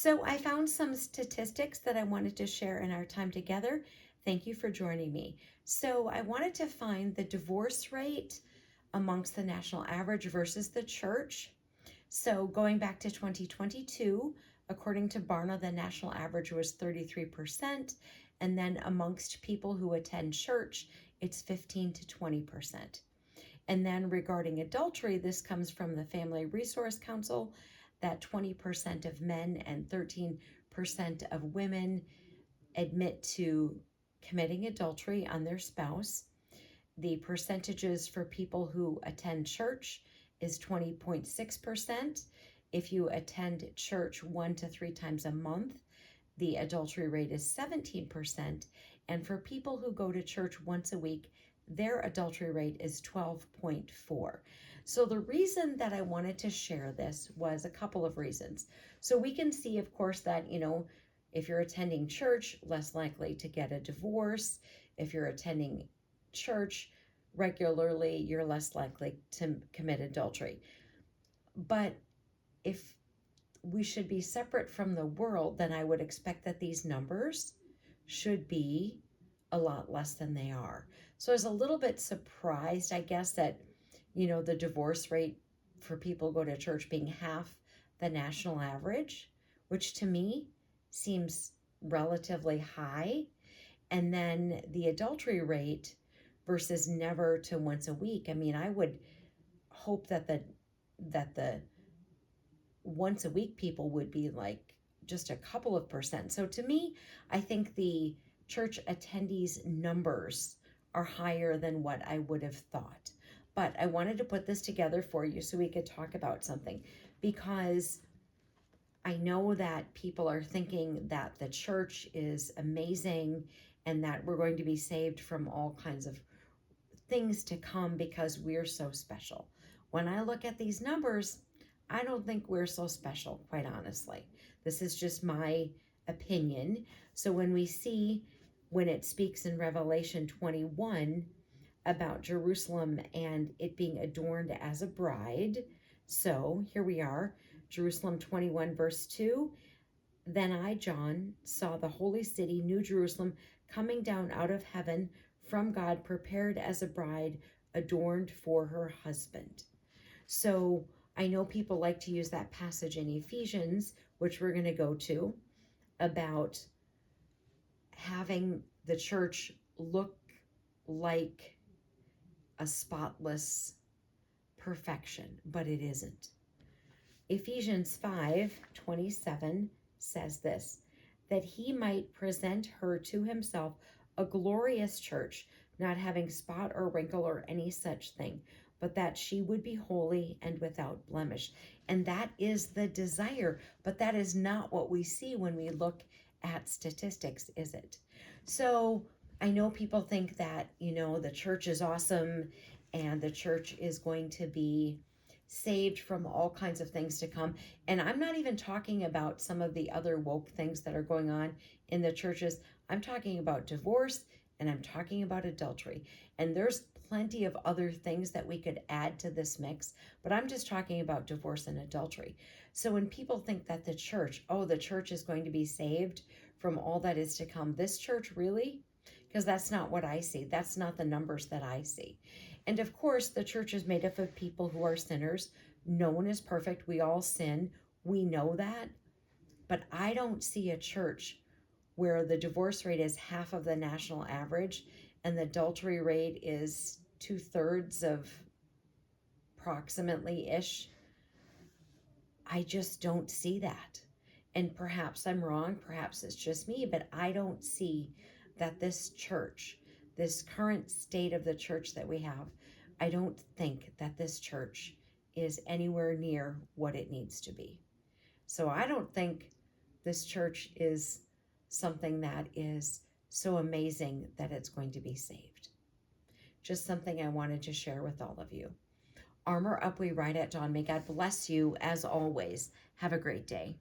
So I found some statistics that I wanted to share in our time together. Thank you for joining me. So I wanted to find the divorce rate amongst the national average versus the church. So going back to 2022, according to Barna, the national average was 33%. And then amongst people who attend church, it's 15 to 20%. And then regarding adultery, this comes from the Family Resource Council, that 20% of men and 13% of women admit to committing adultery on their spouse. The percentages for people who attend church is 20.6%. If you attend church 1 to 3 times a month, the adultery rate is 17%. And for people who go to church once a week, their adultery rate is 12.4. So the reason that I wanted to share this was a couple of reasons. So we can see, of course, that, if you're attending church, less likely to get a divorce. If you're attending church regularly, you're less likely to commit adultery. But if we should be separate from the world, then I would expect that these numbers should be a lot less than they are. So I was a little bit surprised, I guess, that, the divorce rate for people who go to church being half the national average, which to me seems relatively high. And then the adultery rate versus never to once a week. I mean, I would hope that the once a week people would be like just a couple of percent. So to me, I think the church attendees numbers are higher than what I would have thought. But I wanted to put this together for you so we could talk about something, because I know that people are thinking that the church is amazing and that we're going to be saved from all kinds of things to come because we're so special. When I look at these numbers, I don't think we're so special, quite honestly. This is just my opinion. So when it speaks in Revelation 21 about Jerusalem and it being adorned as a bride, so here we are, Jerusalem 21 verse 2, then I, John, saw the holy city, New Jerusalem, coming down out of heaven from God, prepared as a bride adorned for her husband. So I know people like to use that passage in Ephesians, which we're going to go to, about having the church look like a spotless perfection, but it isn't. Ephesians 5:27 says this, that he might present her to himself a glorious church, not having spot or wrinkle or any such thing, but that she would be holy and without blemish. And that is the desire, but that is not what we see when we look at statistics, is it? So I know people think that, the church is awesome and the church is going to be saved from all kinds of things to come. And I'm not even talking about some of the other woke things that are going on in the churches. I'm talking about divorce and I'm talking about adultery. And there's plenty of other things that we could add to this mix, but I'm just talking about divorce and adultery. So when people think that the church is going to be saved from all that is to come, this church really? Because that's not what I see. That's not the numbers that I see. And of course, the church is made up of people who are sinners. No one is perfect. We all sin. We know that. But I don't see a church where the divorce rate is half of the national average and the adultery rate is 2/3 of approximately-ish. I just don't see that. And perhaps I'm wrong. Perhaps it's just me, but I don't see that this church, this current state of the church that we have, I don't think that this church is anywhere near what it needs to be. So I don't think this church is something that is so amazing that it's going to be saved. Just something I wanted to share with all of you. Armor up, we ride at dawn. May God bless you as always. Have a great day.